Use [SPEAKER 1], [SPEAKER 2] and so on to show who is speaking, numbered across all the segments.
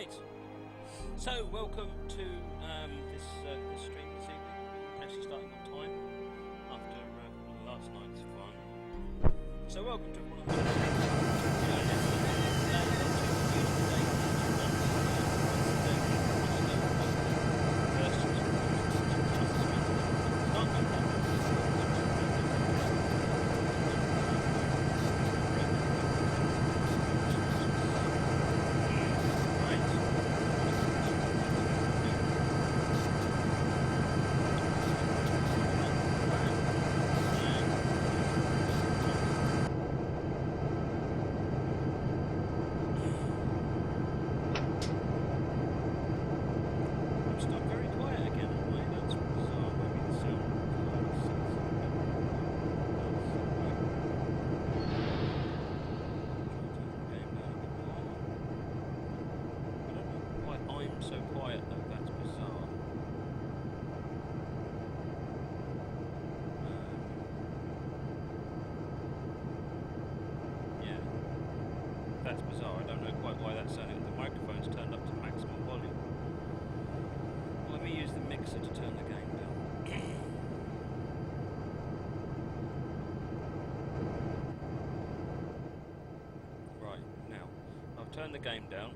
[SPEAKER 1] Right, so welcome to this stream this evening. Actually starting on time after last night's fun. So welcome to everyone. So quiet though, that's bizarre. Yeah, that's bizarre. I don't know quite why that's sounding. The microphone's turned up to maximum volume. Let me use the mixer to turn the game down. Right, now, I've turned the game down.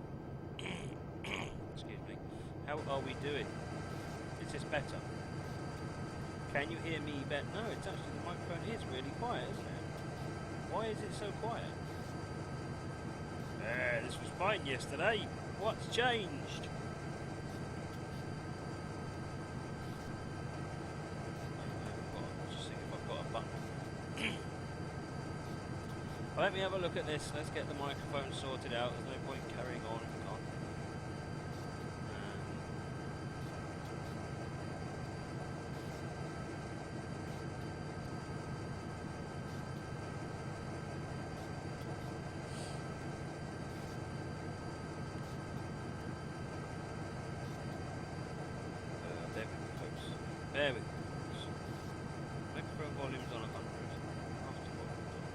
[SPEAKER 1] Excuse me. How are we doing? Is this better? Can you hear me better? No, it's actually, the microphone is really quiet, isn't it? Why is it so quiet? This was fine yesterday. What's changed? Just see if I've got a button. Well, let me have a look at this. Let's get the microphone sorted out. There's no point carrying on. There we go. Microphone volume's on 100. Master volume's on.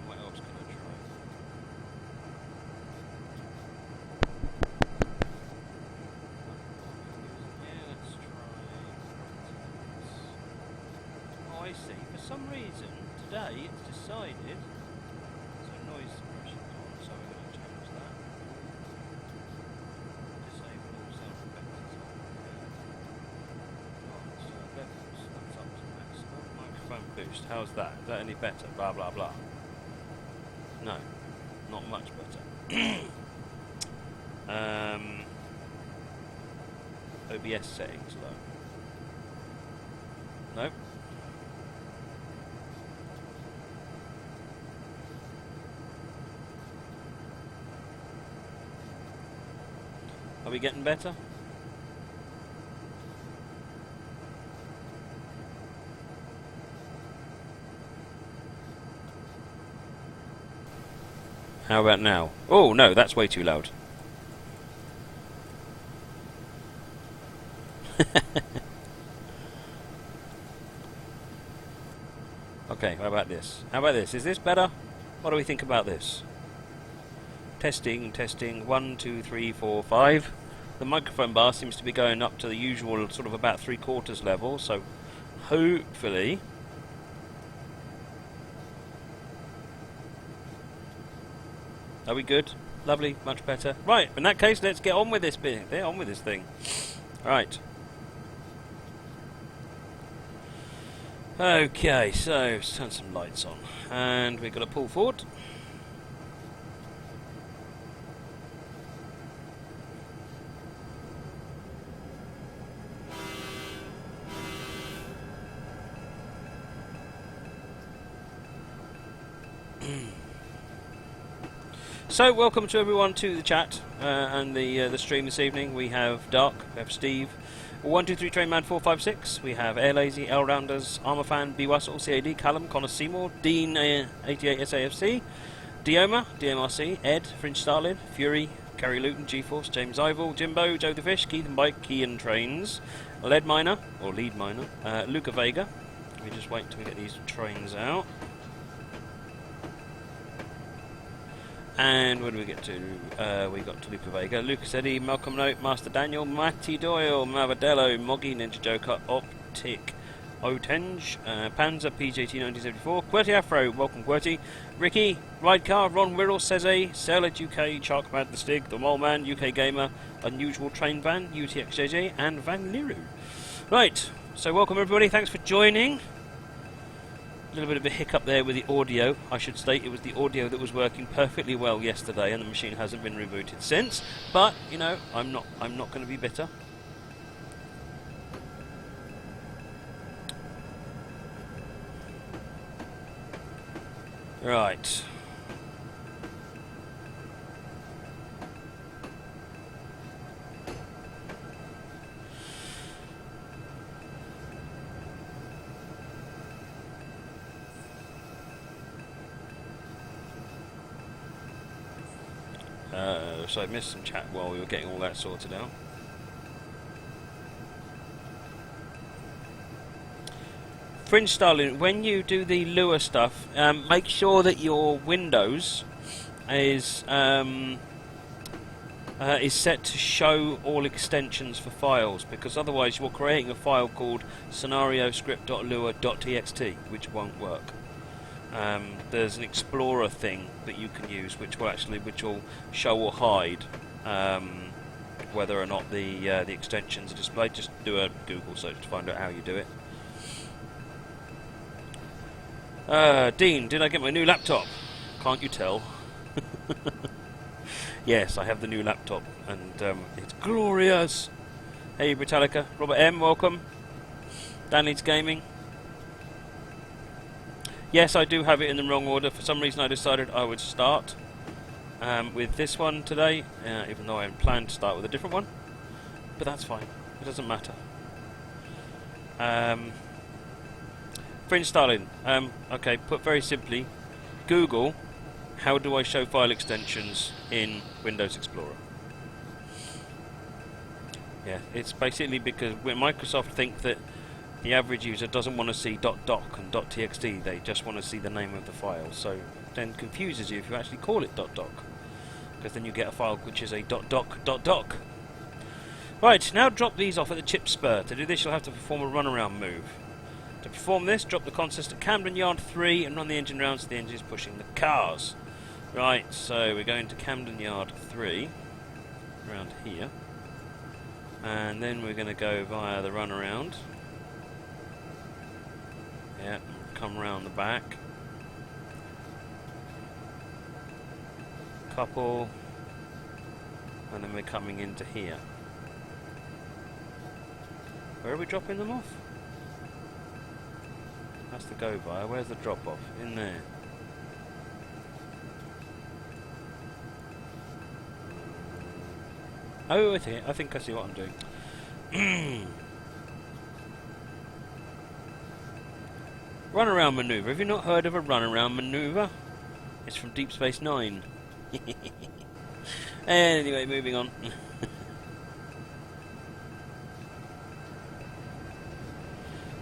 [SPEAKER 1] What else can I try? Yeah, let's try. I see. For some reason, today it's decided. So noise suppression's on, so we're going to change that. Disable all sound effects on. Levels, that's up to maximum. Microphone boost, how's that? Is that any better? Blah blah blah. No, not much better. OBS settings low. No. Are we getting better? How about now? Oh no, that's way too loud. Okay, how about this? How about this? Is this better? What do we think about this? Testing, testing, 1, 2, 3, 4, 5. The microphone bar seems to be going up to the usual sort of about 3/4 level, so hopefully. Are we good? Lovely, much better. Right, in that case, let's get on with this bit. Get on with this thing. Right. Okay, so let's turn some lights on. And we're going to pull forward. So, welcome to everyone to the chat and the stream this evening. We have Dark, we have Steve, 123 Trainman 456. We have Air Lazy, L Rounders, Armour Fan, B Wassel, CAD, Callum, Connor Seymour, Dean 88 SAFC, Dioma, DMRC, Ed, Fringe Starlin, Fury, Kerry Luton, G-Force, James Ival, Jimbo, Joe the Fish, Keith and Bike, Key and Trains, Lead Miner, or Lead Miner, Luca Vega. Let me just wait until we get these trains out. And where do we get to? We got to Luca Vega, Lucas Eddy, Malcolm Note, Master Daniel, Matty Doyle, Mavadello, Moggy, Ninja Joker, Optic, Otenge, Panzer, PJT 1974, QWERTY Afro, welcome QWERTY, Ricky, Ridecar, Ron Wirral, Ceze, Sailed UK, Sharkmad, The Stig, The Mole Man, UK Gamer, Unusual Train Van, UTXJJ, and Van Liru. Right, so welcome everybody, thanks for joining. A little bit of a hiccup there with the audio. I should state it was the audio that was working perfectly well yesterday, and the machine hasn't been rebooted since. But you know, I'm not going to be bitter. Right. So I missed some chat while we were getting all that sorted out. Fringe Starling, when you do the Lua stuff, make sure that your Windows is set to show all extensions for files, because otherwise you're creating a file called scenarioscript.lua.txt, which won't work. There's an Explorer thing that you can use, which will show or hide whether or not the extensions are displayed. Just do a Google search to find out how you do it. Dean, did I get my new laptop? Can't you tell? Yes, I have the new laptop, and it's glorious. Hey, Britannica, Robert M, welcome. Dan Leeds Gaming. Yes, I do have it in the wrong order. For some reason I decided I would start with this one today, even though I had planned to start with a different one. But that's fine. It doesn't matter. Fringe Starling. Okay, put very simply, Google, how do I show file extensions in Windows Explorer? Yeah, it's basically because when Microsoft think that the average user doesn't want to see .doc and .txt, they just want to see the name of the file, so it then confuses you if you actually call it .doc, because then you get a file which is a .doc. Right, now drop these off at the chip spur. To do this you'll have to perform a runaround move. To perform this, drop the consist at Camden Yard 3 and run the engine round so the engine is pushing the cars. Right, so we're going to Camden Yard 3, around here, and then we're going to go via the runaround. Yeah, come round the back. Couple. And then we're coming into here. Where are we dropping them off? That's the go via. Where's the drop off? In there. Oh, I think I see what I'm doing. Runaround manoeuvre. Have you not heard of a runaround manoeuvre? It's from Deep Space Nine. Anyway, moving on.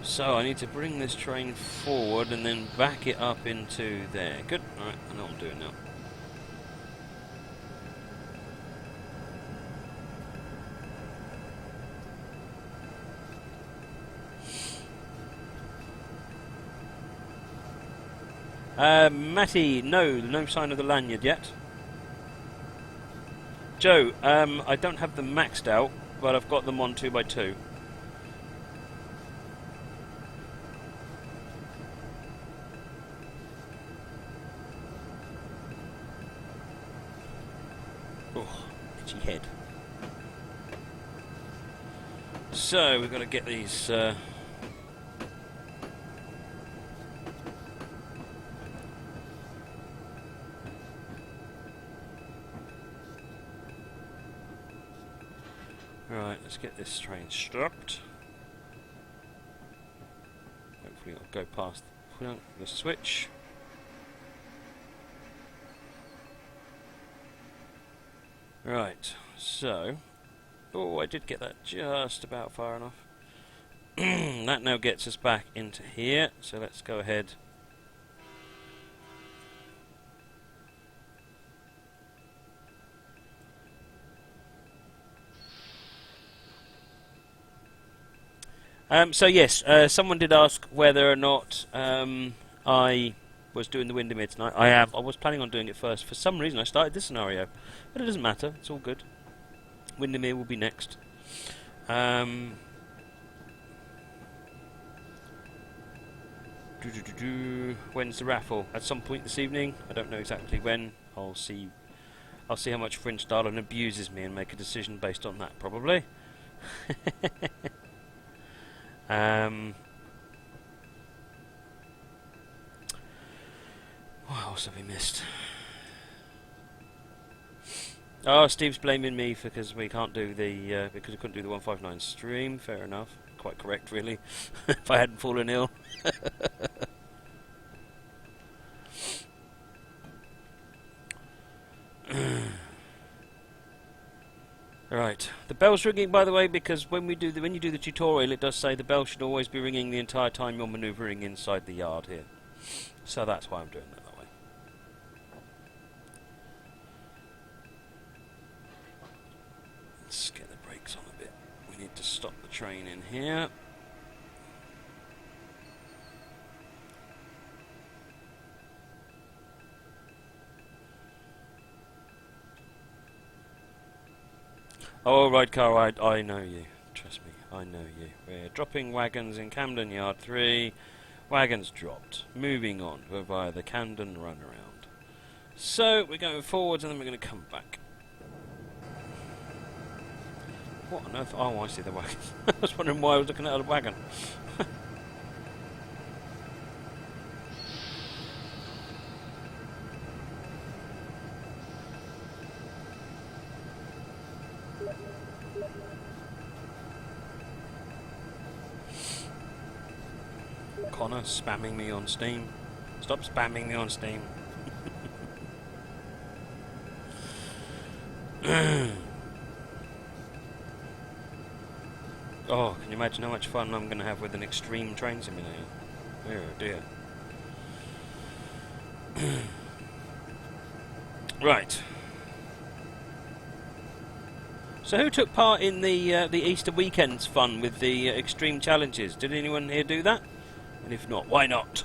[SPEAKER 1] So I need to bring this train forward and then back it up into there. Good. Alright, I know what I'm doing now. Matty, no sign of the lanyard yet. Joe, I don't have them maxed out, but I've got them on 2x2. Oh, itchy head. So, we've got to get these... Right, let's get this train stopped. Hopefully it'll go past the switch. Right, so... Oh, I did get that just about far enough. That now gets us back into here, so let's go ahead. So yes, someone did ask whether or not I was doing the Windermere tonight. I am. I was planning on doing it first. For some reason I started this scenario, but it doesn't matter, it's all good. Windermere will be next. When's the raffle? At some point this evening. I don't know exactly when. I'll see how much French Darlin abuses me and make a decision based on that, probably. What else have we missed? Oh, Steve's blaming me because we can't do the because we couldn't do the 159 stream. Fair enough. Quite correct, really. If I hadn't fallen ill. Right. The bell's ringing, by the way, because when you do the tutorial, it does say the bell should always be ringing the entire time you're manoeuvring inside the yard here. So that's why I'm doing that way. Let's get the brakes on a bit. We need to stop the train in here. Oh, right, Carl, I know you. Trust me, I know you. We're dropping wagons in Camden Yard 3. Wagons dropped. Moving on. We're via the Camden runaround. So, we're going forwards and then we're going to come back. What on earth? Oh, I see the wagon. I was wondering why I was looking at a wagon. Connor spamming me on Steam. Stop spamming me on Steam. Oh, can you imagine how much fun I'm going to have with an extreme train simulator? Oh dear. Right. So who took part in the Easter weekend's fun with the extreme challenges? Did anyone here do that? And if not, why not?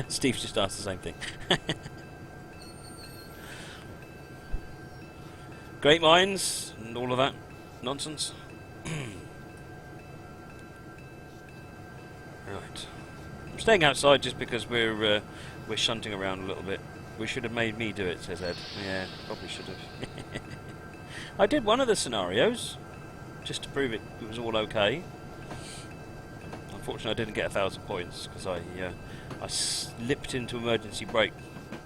[SPEAKER 1] Steve just asked the same thing. Great minds and all of that nonsense. Right. I'm staying outside just because we're shunting around a little bit. We should have made me do it, says Ed. Yeah, probably should have. I did one of the scenarios, just to prove it was all okay. Unfortunately, I didn't get 1,000 points because I slipped into emergency brake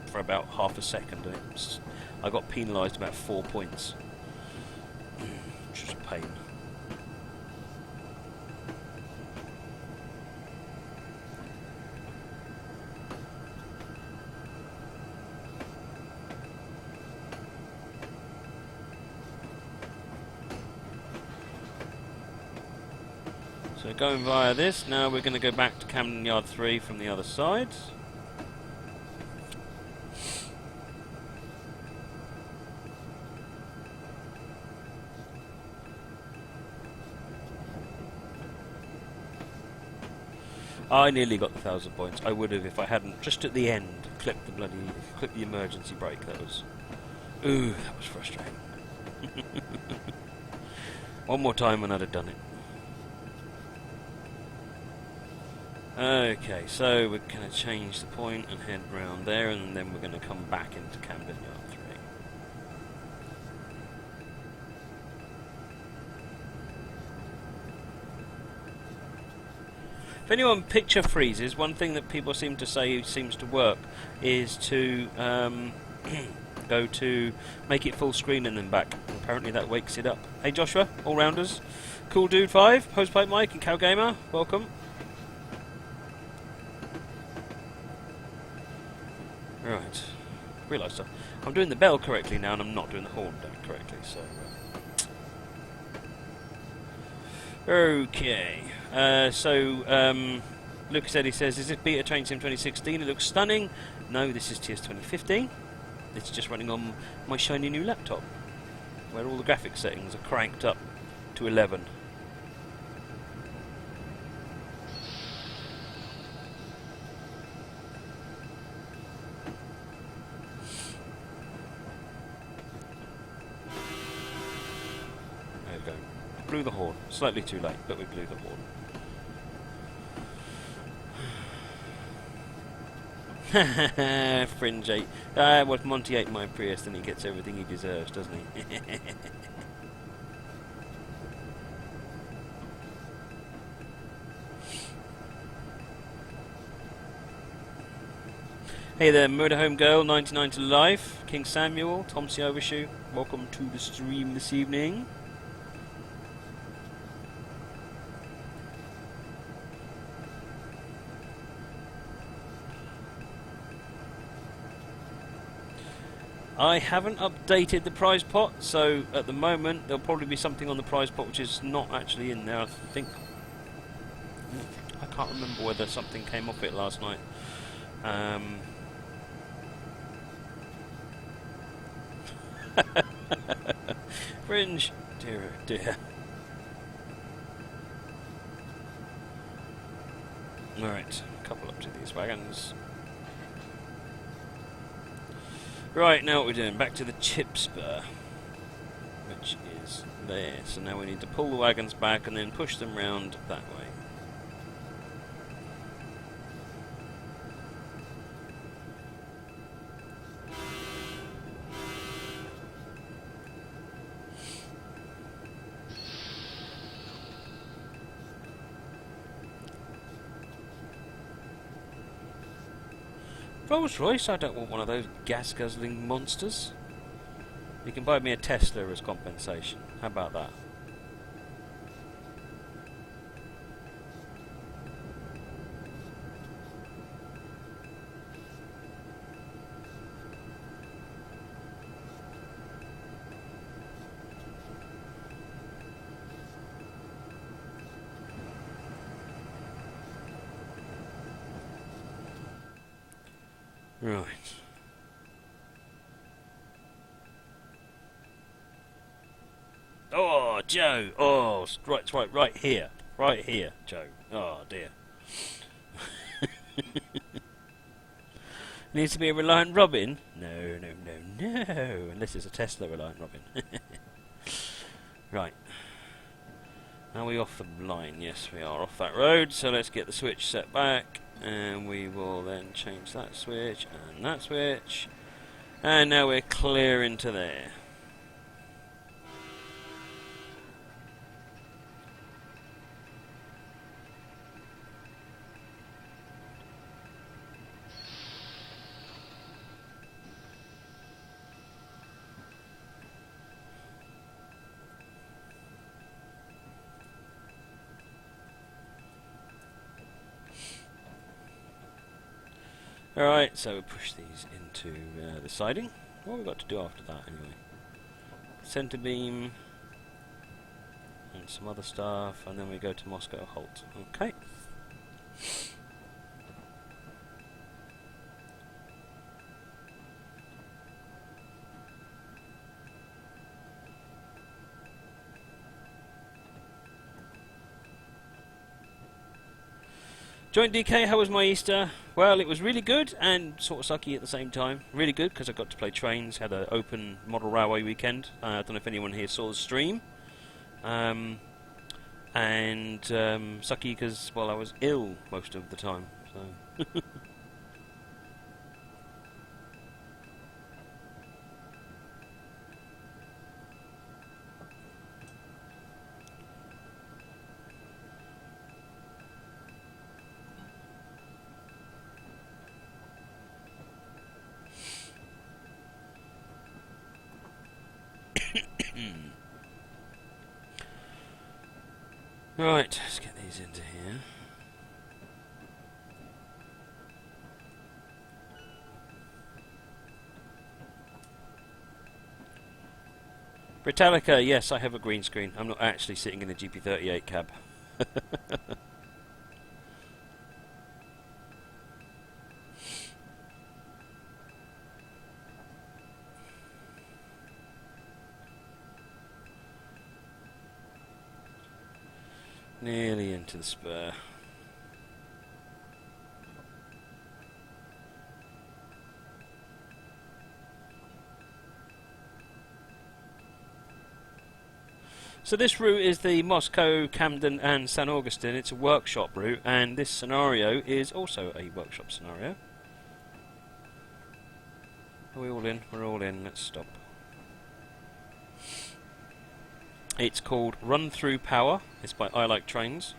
[SPEAKER 1] for about half a second, and I got penalised about 4 points, which was a pain. So going via this, now we're going to go back to Camden Yard 3 from the other side. I nearly got the 1,000 points. I would have if I hadn't, just at the end, clipped the emergency brake. That was frustrating. One more time and I'd have done it. Okay, so we're going to change the point and head round there, and then we're going to come back into Camden Yard 3. If anyone picture freezes, one thing that people seem to say seems to work is to go to make it full screen and then back. Apparently that wakes it up. Hey Joshua, all-rounders. Cool Dude 5, Hosepipe Mike and Cow Gamer, welcome. realised I'm doing the bell correctly now and I'm not doing the horn down correctly, so... Okay, Lucas Eddy says, is this Beta Train Sim 2016? It looks stunning. No, this is TS 2015. It's just running on my shiny new laptop, where all the graphics settings are cranked up to 11. There we go. Blew the horn. Slightly too late, but we blew the horn. Fringe 8. Well, if Monty ate my Prius, then he gets everything he deserves, doesn't he? Hey there, Motorhome Girl, 99 to life, King Samuel, Tom C. Overshoe. Welcome to the stream this evening. I haven't updated the prize pot, so at the moment there'll probably be something on the prize pot which is not actually in there. I think I can't remember whether something came off it last night. Fringe, dear, dear. All right, couple up to these wagons. Right, now what we're doing, back to the chip spur, which is there. So now we need to pull the wagons back and then push them round that way. Rolls Royce, I don't want one of those gas-guzzling monsters. You can buy me a Tesla as compensation. How about that? Right. Oh, Joe. Oh, right here. Right here, Joe. Oh, dear. Needs to be a Reliant Robin? No, no, no, no. Unless it's a Tesla Reliant Robin. Right. Are we off the line? Yes, we are off that road. So let's get the switch set back. And we will then change that switch and that switch. And now we're clear into there. Alright, so we push these into the siding. What have we got to do after that anyway? Centre beam and some other stuff, and then we go to Moscow Holt. Okay. Joint DK, how was my Easter? Well, it was really good and sort of sucky at the same time. Really good because I got to play trains, had an open model railway weekend. I don't know if anyone here saw the stream. And sucky because, well, I was ill most of the time. So. Right, let's get these into here. Britannica, yes, I have a green screen. I'm not actually sitting in a GP38 cab. Nearly into the spur. So this route is the Moscow, Camden and St Augustine. It's a workshop route, and this scenario is also a workshop scenario. Are we all in? We're all in. Let's stop. It's called Run Through Power. It's by I Like Trains.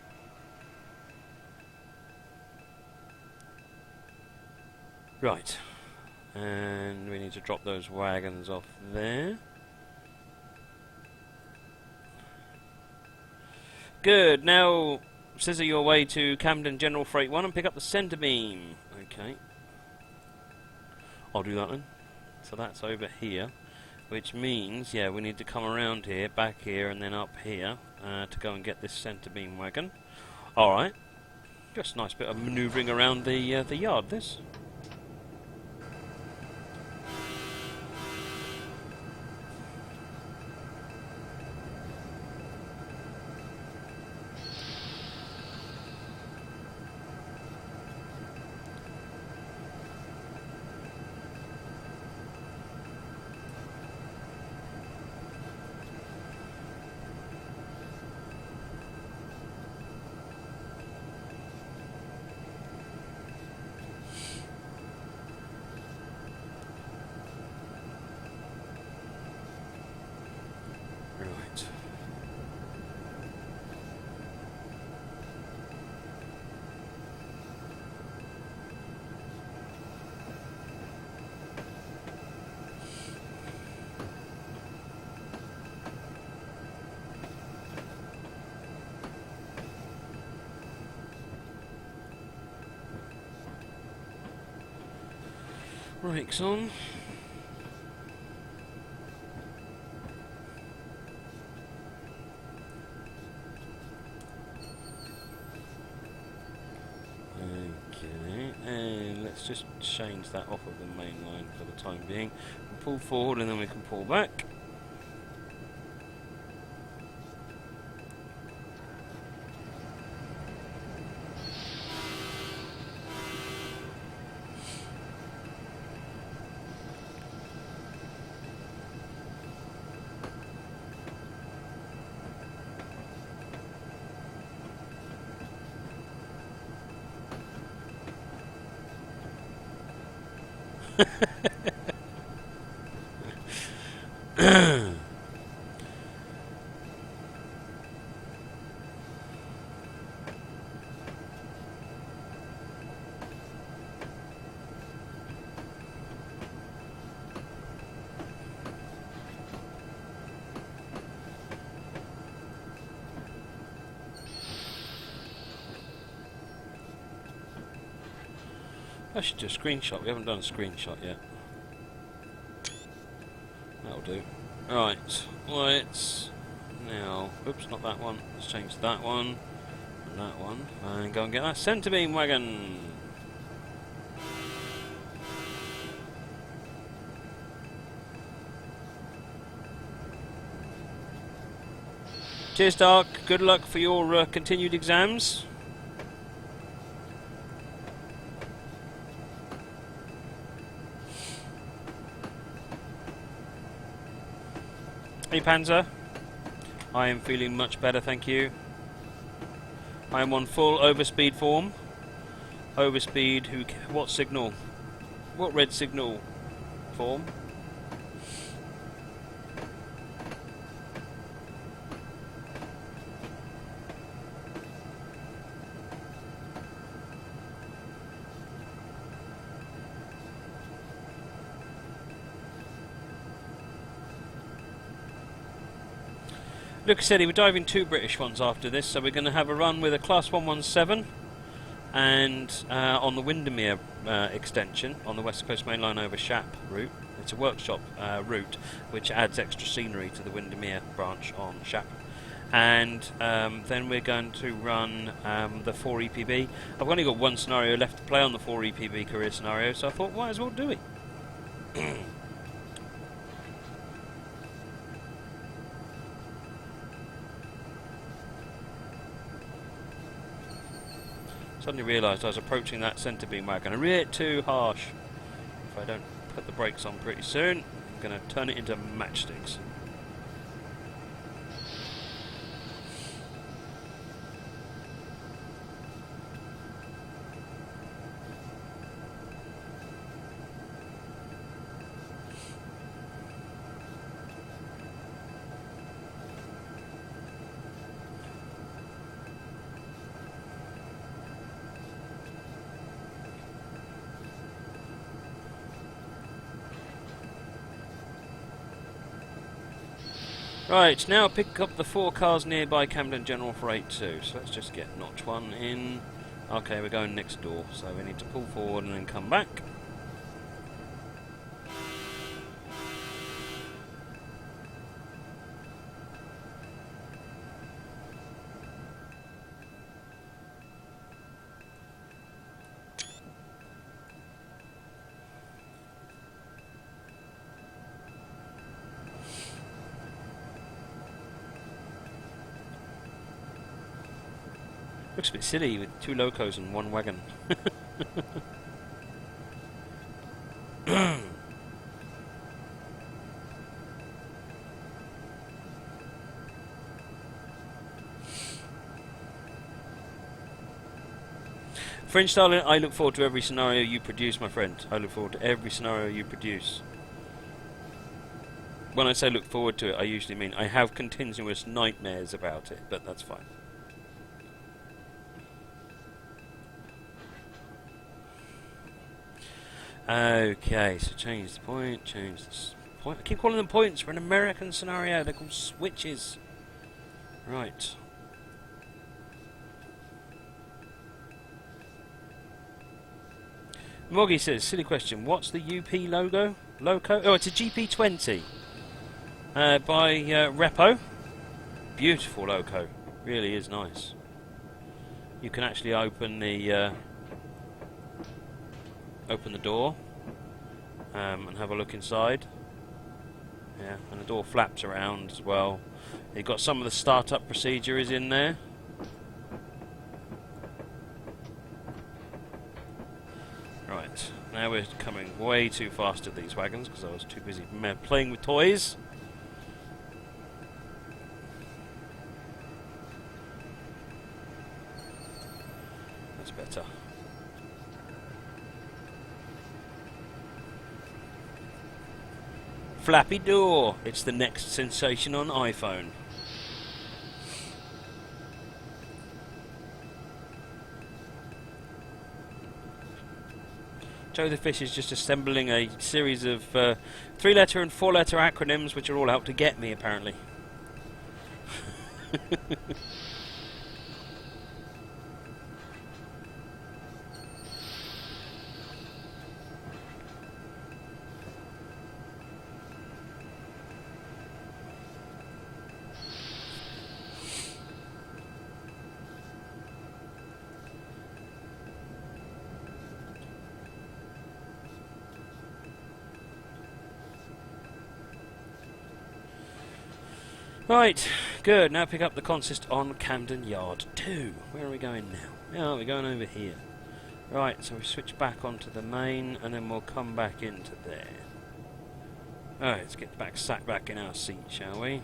[SPEAKER 1] Right. And we need to drop those wagons off there. Good. Now, scissor your way to Camden General Freight 1 and pick up the centre beam. Okay. I'll do that then. So that's over here. Which means, yeah, we need to come around here, back here, and then up here to go and get this centre beam wagon. Alright. Just a nice bit of manoeuvring around the yard, this. Brakes on. Okay, and let's just change that off of the main line for the time being. We'll pull forward and then we can pull back. I should do a screenshot. We haven't done a screenshot yet. That'll do. Right, let's now. Oops, not that one. Let's change that one and that one, and go and get that centre beam wagon. Cheers, Dark. Good luck for your continued exams. Hey Panzer, I am feeling much better, thank you. I am on full overspeed form. Overspeed, what signal? What red signal form? Lucas said he would dive in 2 British ones after this, so we're going to have a run with a Class 117 and on the Windermere extension on the West Coast Main Line over Shap route. it's a workshop route which adds extra scenery to the Windermere branch on Shap. And then we're going to run the 4 EPB. I've only got one scenario left to play on the 4 EPB career scenario, so I thought, might as well do it. Suddenly realised I was approaching that centre beam wagon a bit too harsh. If I don't put the brakes on pretty soon, I'm going to turn it into matchsticks. Right, now pick up the 4 cars nearby Camden General for 8-2. So let's just get notch 1 in. Okay, we're going next door, so we need to pull forward and then come back. Looks a bit silly with 2 locos and 1 wagon. French darling, I look forward to every scenario you produce, my friend. I look forward to every scenario you produce. When I say look forward to it, I usually mean I have continuous nightmares about it, but that's fine. Okay, so change the point, change this point. I keep calling them points for an American scenario. They're called switches. Right. Moggy says, silly question, what's the UP logo? Loco? Oh, it's a GP20 by Repo. Beautiful loco. Really is nice. You can actually open the door and have a look inside. Yeah, and the door flaps around as well. You've got some of the startup procedure is in there. Right, now we're coming way too fast at these wagons because I was too busy playing with toys. That's better. Flappy door. It's the next sensation on iPhone. Joe the Fish is just assembling a series of 3-letter and 4-letter acronyms which are all out to get me, apparently. Right, good. Now pick up the consist on Camden Yard 2. Where are we going now? Oh, we're going over here. Right, so we switch back onto the main, and then we'll come back into there. Alright, let's get sat back in our seat, shall we?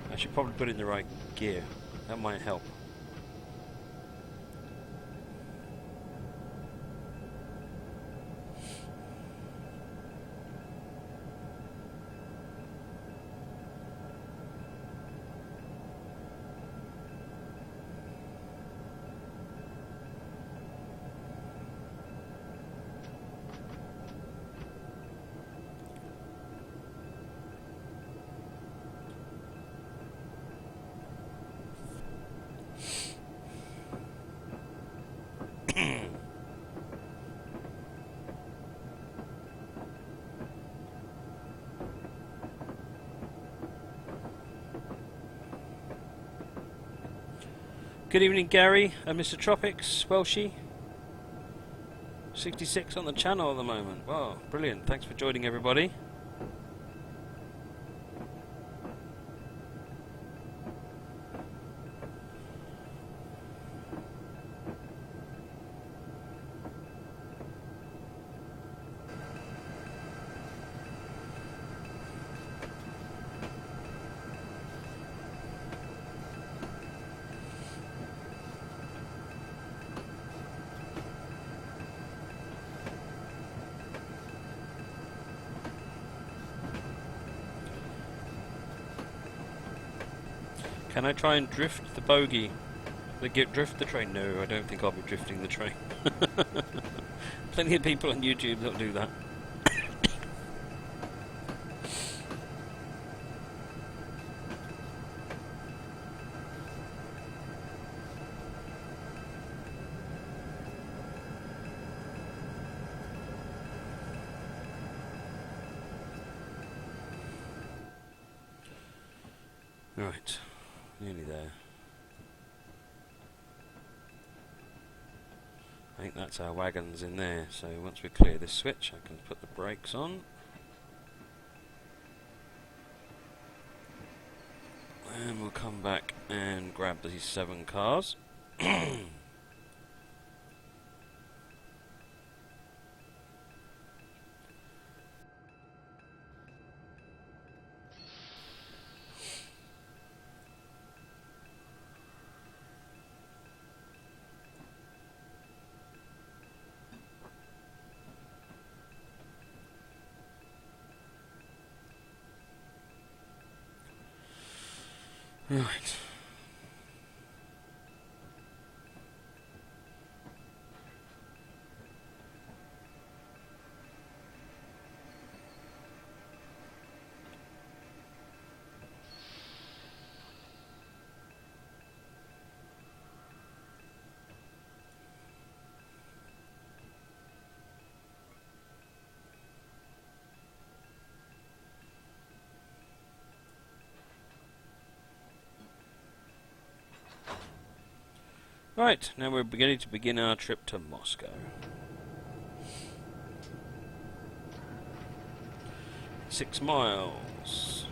[SPEAKER 1] I should probably put it in the right gear. That might help. Good evening, Gary and Mr. Tropics, Welshie. 66 on the channel at the moment. Wow, brilliant. Thanks for joining, everybody. Can I try and drift the bogey? Drift the train? No, I don't think I'll be drifting the train. Plenty of people on YouTube that'll do that. Right, nearly there. I think that's our wagons in there, so once we clear this switch I can put the brakes on. And we'll come back and grab these 7 cars. Right. Right, now we're beginning to begin our trip to Moscow. 6 miles.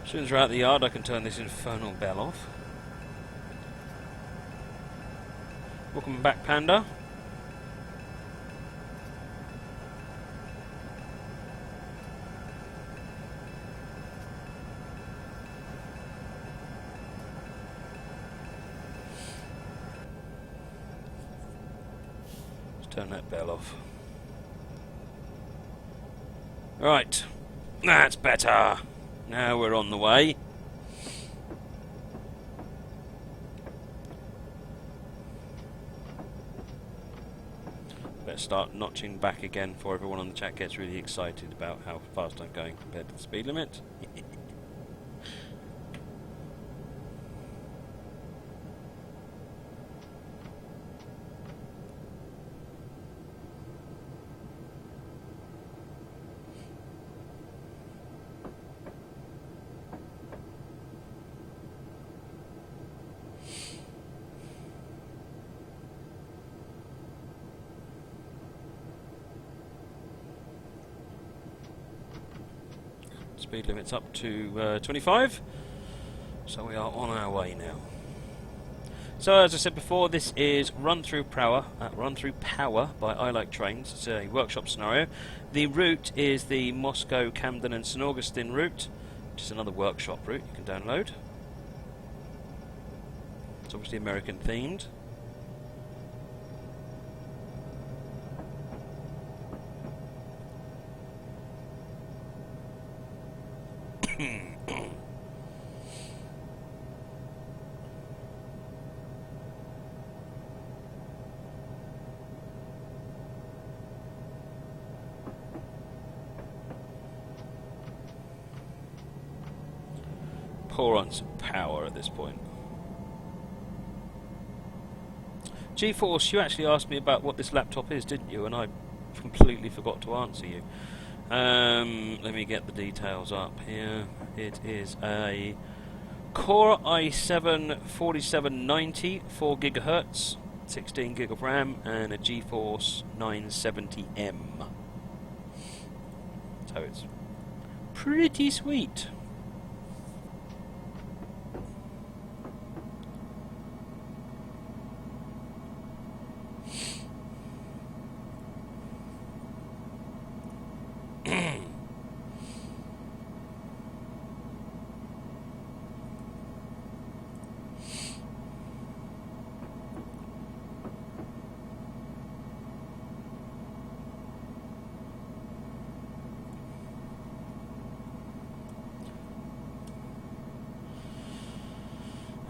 [SPEAKER 1] As soon as we're out the yard I can turn this infernal bell off. Welcome back, Panda. Let's turn that bell off. Right, that's better. Now we're on the way. Better start notching back again before everyone on the chat gets really excited about how fast I'm going compared to the speed limit. Speed limit's up to 25, so we are on our way now. So as I said before, this is Run Through Power by I Like Trains. It's a workshop scenario. The route is the Moscow, Camden and St Augustine route, which is another workshop route you can download. It's obviously American themed. poor on some power at this point. GeForce, you actually asked me about what this laptop is, didn't you? And I completely forgot to answer you. Let me get the details up here. It is a Core i7-4790, 4 GHz, 16 gig of RAM, and a GeForce 970M. So it's pretty sweet.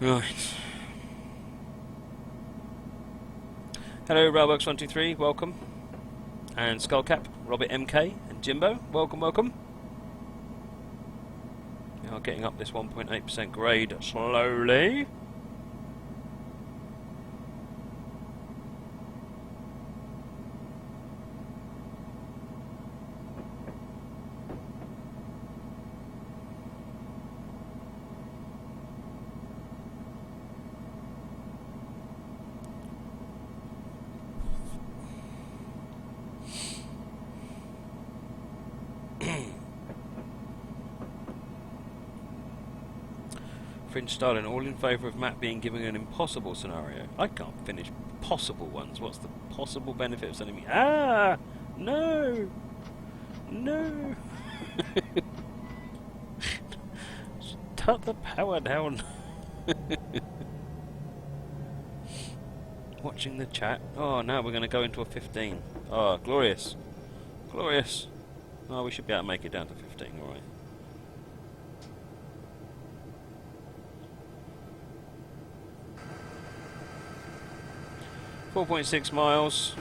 [SPEAKER 1] Right. Hello, Railworks123, welcome. And Skullcap, Robert MK, and Jimbo, welcome, welcome. We are getting up this 1.8% grade slowly. Fringe Starling, all in favour of Matt being given an impossible scenario. I can't finish possible ones. What's the possible benefit of sending me? Ah! No! No! Cut the power down. Watching the chat. Oh, now we're going to go into a 15. Oh, glorious. Glorious. Oh, we should be able to make it down to 15, alright. 4.6 miles.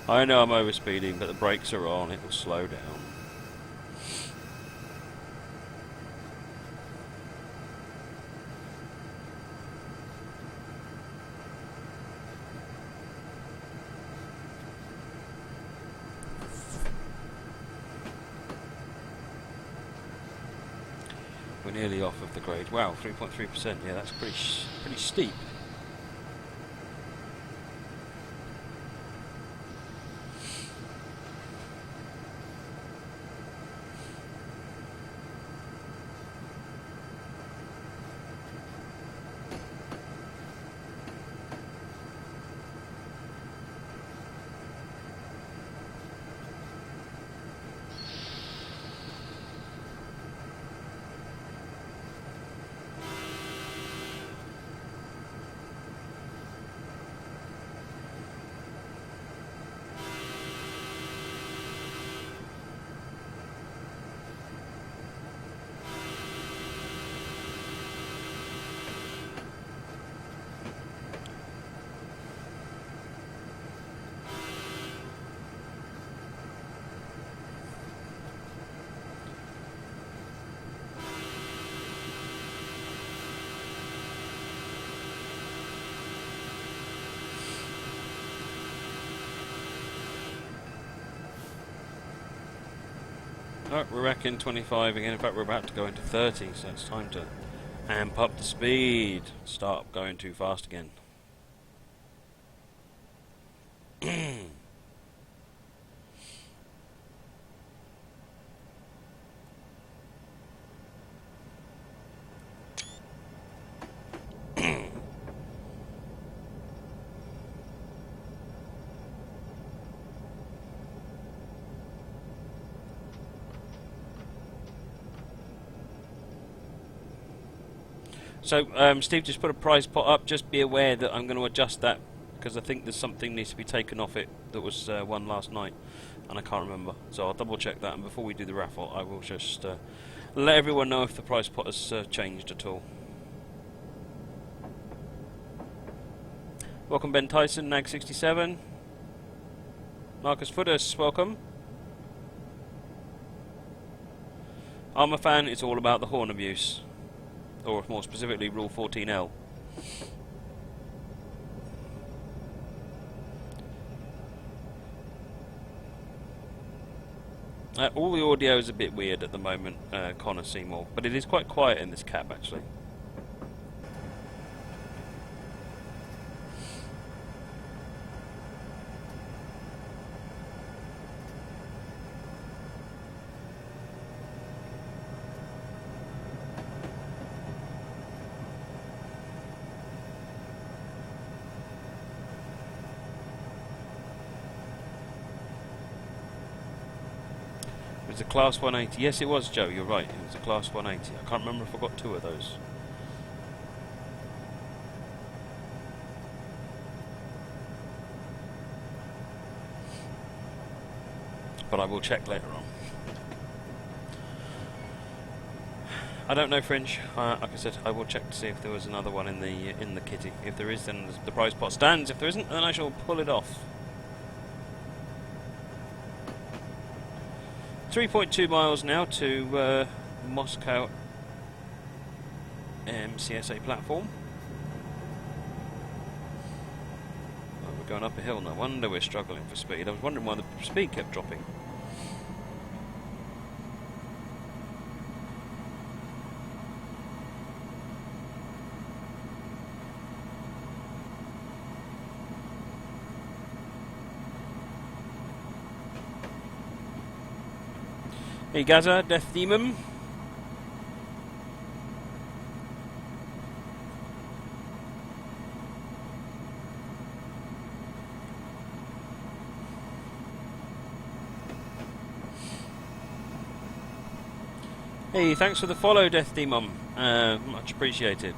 [SPEAKER 1] I know I'm overspeeding, but the brakes are on, it will slow down. We're nearly off of the grade. Wow, 3.3%. Yeah, that's pretty steep. Oh, we're back in 25 again. In fact, we're about to go into 30, so it's time to amp up the speed. Start going too fast again. So, Steve just put a prize pot up. Just be aware that I'm going to adjust that because I think there's something needs to be taken off it that was won last night, and I can't remember. So I'll double check that, and before we do the raffle, I will just let everyone know if the prize pot has changed at all. Welcome Ben Tyson, Nag67. Marcus Footus, welcome. I'm a fan, it's all about the horn abuse. Or more specifically, Rule 14L. All the audio is a bit weird at the moment, Connor Seymour, but it is quite quiet in this cab actually. It was a Class 180. Yes, it was, Joe. You're right. It was a Class 180. I can't remember if I got 2 of those. But I will check later on. I don't know, Fringe. Like I said, I will check to see if there was another one in the kitty. If there is, then the prize pot stands. If there isn't, then I shall pull it off. 3.2 miles now to Moscow CSA platform. Oh, we're going up a hill, no wonder we're struggling for speed. I was wondering why the speed kept dropping. Hey Gaza, Death Demon. Hey, thanks for the follow, Death Demon. Much appreciated.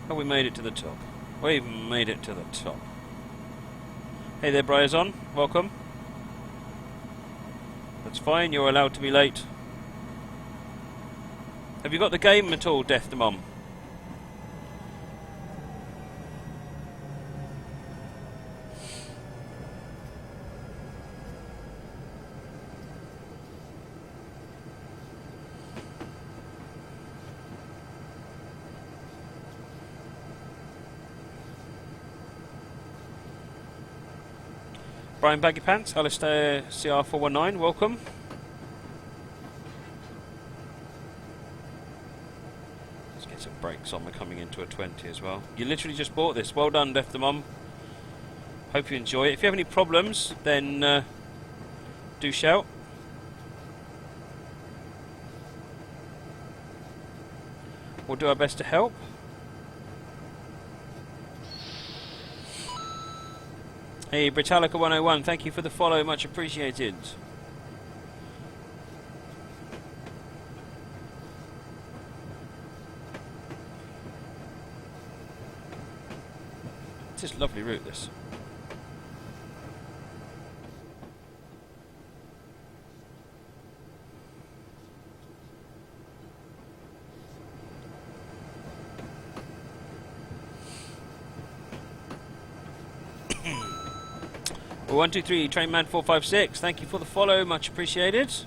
[SPEAKER 1] Oh, we made it to the top. We've made it to the top. Hey there, Briazon. Welcome. That's fine, you're allowed to be late. Have you got the game at all, Death Demon? Brian Baggy Pants, Alistair CR419, welcome. Let's get some brakes on, we're coming into a 20 as well. You literally just bought this, well done Death the Mum. Hope you enjoy it. If you have any problems, then do shout. We'll do our best to help. Hey, Britannica 101, thank you for the follow, much appreciated. It's just a lovely route, this. Well, 123 Trainman 456, thank you for the follow, much appreciated. So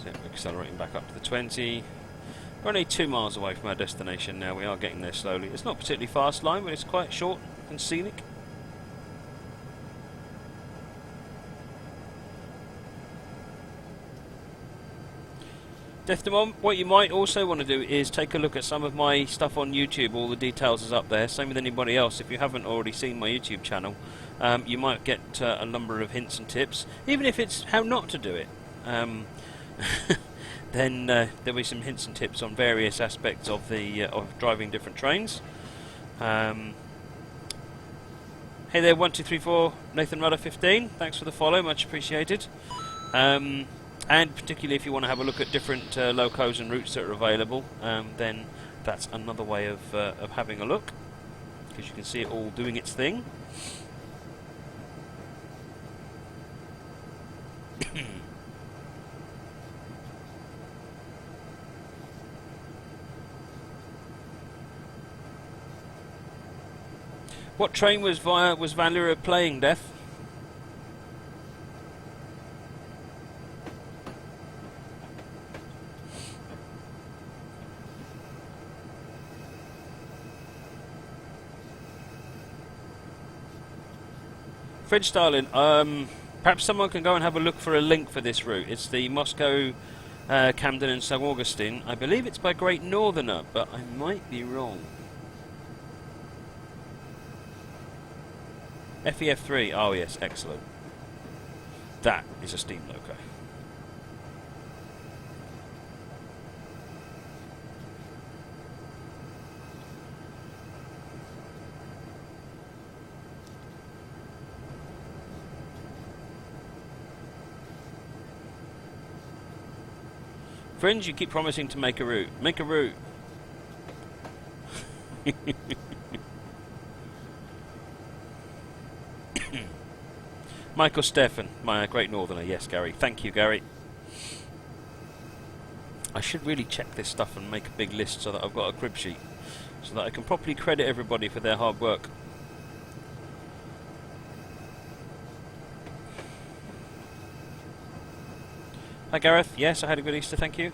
[SPEAKER 1] we're accelerating back up to the 20. We're only 2 miles away from our destination now. We are getting there slowly. It's not a particularly fast line, but it's quite short and scenic. Deftmom, what you might also want to do is take a look at some of my stuff on YouTube. All the details is up there. Same with anybody else. If you haven't already seen my YouTube channel, you might get a number of hints and tips, even if it's how not to do it. Then there'll be some hints and tips on various aspects of the of driving different trains. Hey there, 1234 Nathan Rudder 15. Thanks for the follow, much appreciated. And particularly if you want to have a look at different locos and routes that are available, then that's another way of having a look, because you can see it all doing its thing. What train was Valera playing, Death? Fridge Starlin, perhaps someone can go and have a look for a link for this route. It's the Moscow, Camden and St Augustine. I believe it's by Great Northerner, but I might be wrong. FEF3, oh yes, excellent. That is a steam loco. Friends, you keep promising to make a route. Make a route. Michael Stefan, my Great Northerner. Yes, Gary. Thank you, Gary. I should really check this stuff and make a big list so that I've got a crib sheet, so that I can properly credit everybody for their hard work. Hi, Gareth. Yes, I had a good Easter, thank you.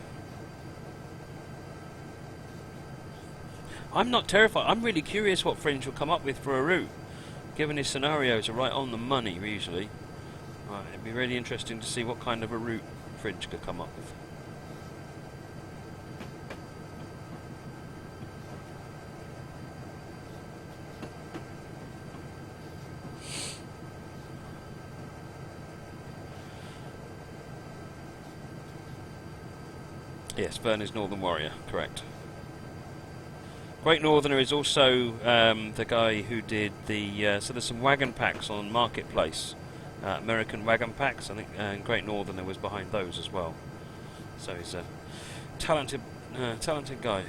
[SPEAKER 1] I'm not terrified. I'm really curious what Fringe will come up with for a route, given his scenarios are right on the money, usually. Right, it'd be really interesting to see what kind of a route Fringe could come up with. Yes, Vern is Northern Warrior, correct. Great Northerner is also the guy who did the... so there's some wagon packs on Marketplace. American wagon packs, I think, and Great Northerner was behind those as well. So he's a talented guy.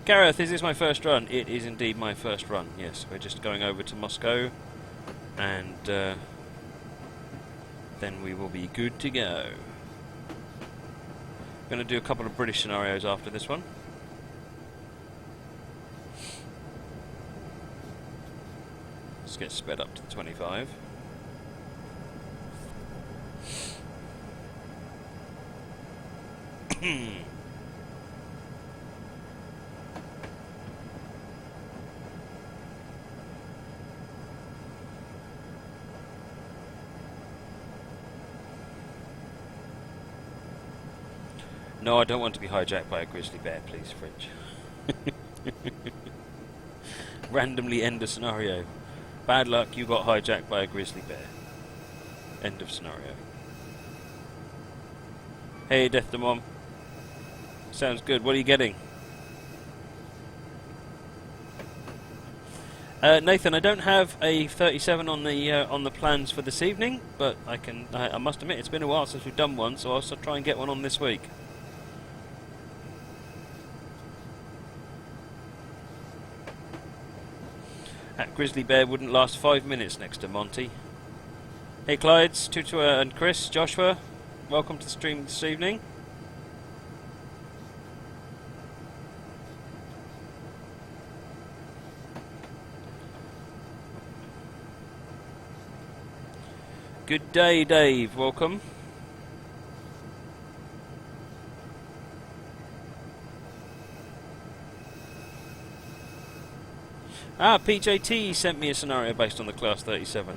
[SPEAKER 1] Gareth, is this my first run? It is indeed my first run, yes. We're just going over to Moscow, and then we will be good to go. I'm going to do a couple of British scenarios after this one. Let's get sped up to the 25. No, I don't want to be hijacked by a grizzly bear, please, Fridge. Randomly end a scenario. Bad luck, you got hijacked by a grizzly bear. End of scenario. Hey, Death to Mom. Sounds good. What are you getting? Nathan, I don't have a 37 on the plans for this evening, but I must admit it's been a while since we've done one, so I'll try and get one on this week. That grizzly bear wouldn't last 5 minutes next to Monty. Hey Clydes, Tutua and Chris, Joshua, welcome to the stream this evening. Good day, Dave, welcome. PJT sent me a scenario based on the Class 37.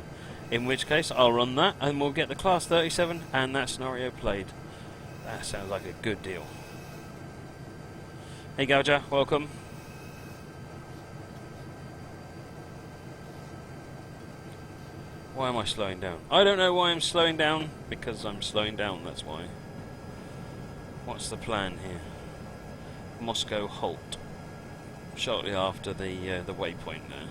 [SPEAKER 1] In which case, I'll run that, and we'll get the Class 37 and that scenario played. That sounds like a good deal. Hey Gouger, welcome. Why am I slowing down? I don't know why I'm slowing down, because I'm slowing down, that's why. What's the plan here? Moscow halt. Shortly after the waypoint there.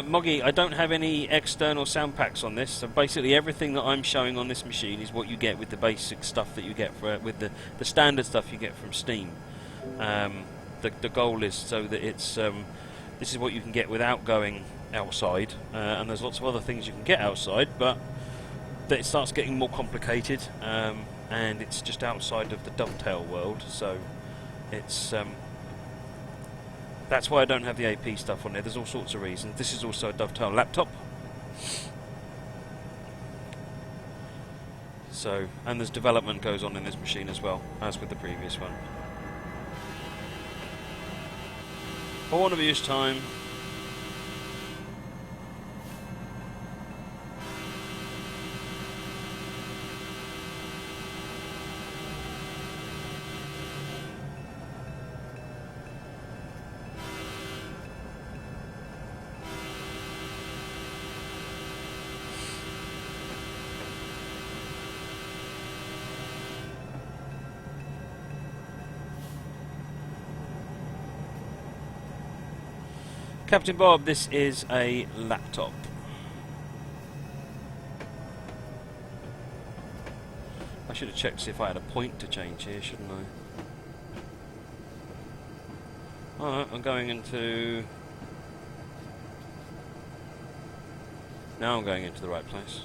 [SPEAKER 1] Moggy, I don't have any external sound packs on this, so basically everything that I'm showing on this machine is what you get with the basic stuff that you get with the standard stuff you get from Steam. The goal is so that it's this is what you can get without going outside, and there's lots of other things you can get outside, but that it starts getting more complicated, and it's just outside of the dovetail world, so it's that's why I don't have the AP stuff on there. There's all sorts of reasons. This is also a dovetail laptop. So, and there's development goes on in this machine as well, as with the previous one. For one of use time. Captain Bob, this is a laptop. I should have checked to see if I had a point to change here, shouldn't I? Alright, I'm going into... Now I'm going into the right place.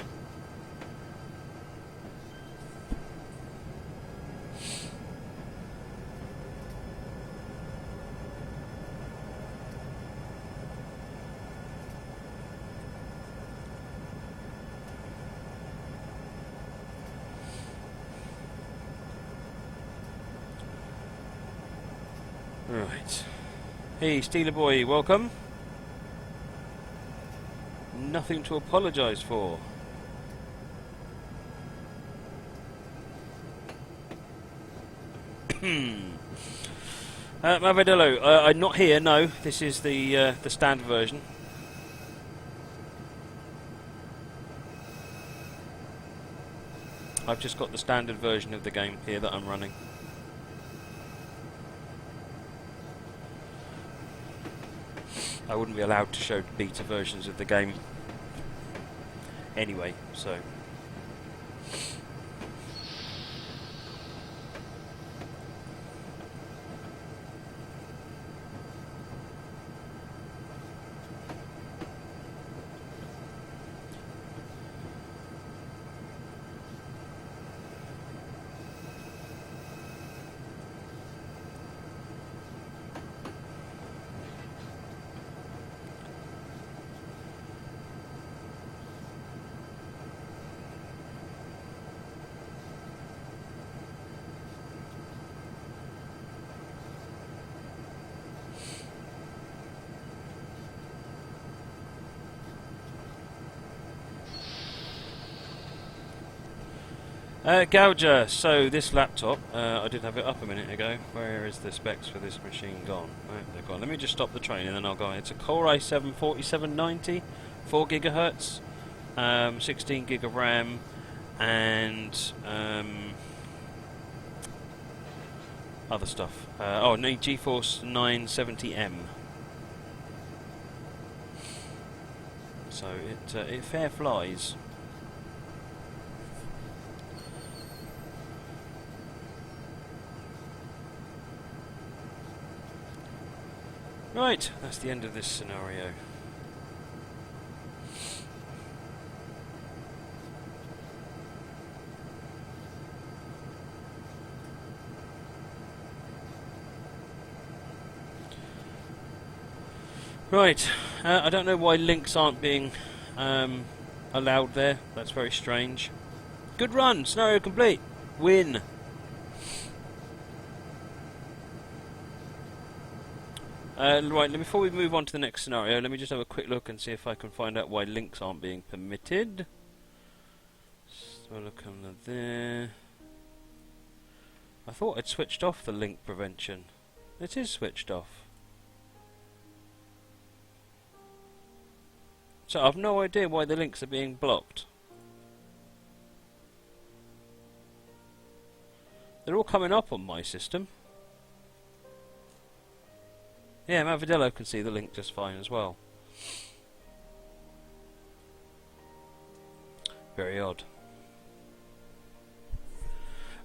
[SPEAKER 1] Right. Hey, Steeler Boy, welcome. Nothing to apologise for. Mavadillo, I'm not here, no. This is the standard version. I've just got the standard version of the game here that I'm running. I wouldn't be allowed to show beta versions of the game anyway, so... Gouger, so this laptop, I did have it up a minute ago. Where is the specs for this machine gone? Right, they're gone. Let me just stop the train and then I'll go. It's a Core i7 4790, 4 gigahertz, 16 gig of RAM, and other stuff. Oh, no, GeForce 970M. So it fair flies. Right, that's the end of this scenario. Right, I don't know why links aren't being allowed there. That's very strange. Good run. Scenario complete. Win. Right, before we move on to the next scenario, let me just have a quick look and see if I can find out why links aren't being permitted. So look under there. I thought I'd switched off the link prevention. It is switched off. So I've no idea why the links are being blocked. They're all coming up on my system. Yeah, Mavadello can see the link just fine as well. Very odd.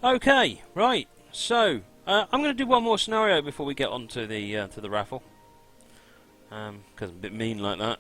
[SPEAKER 1] Okay, right. So I'm going to do one more scenario before we get on to the raffle. Because I'm a bit mean like that.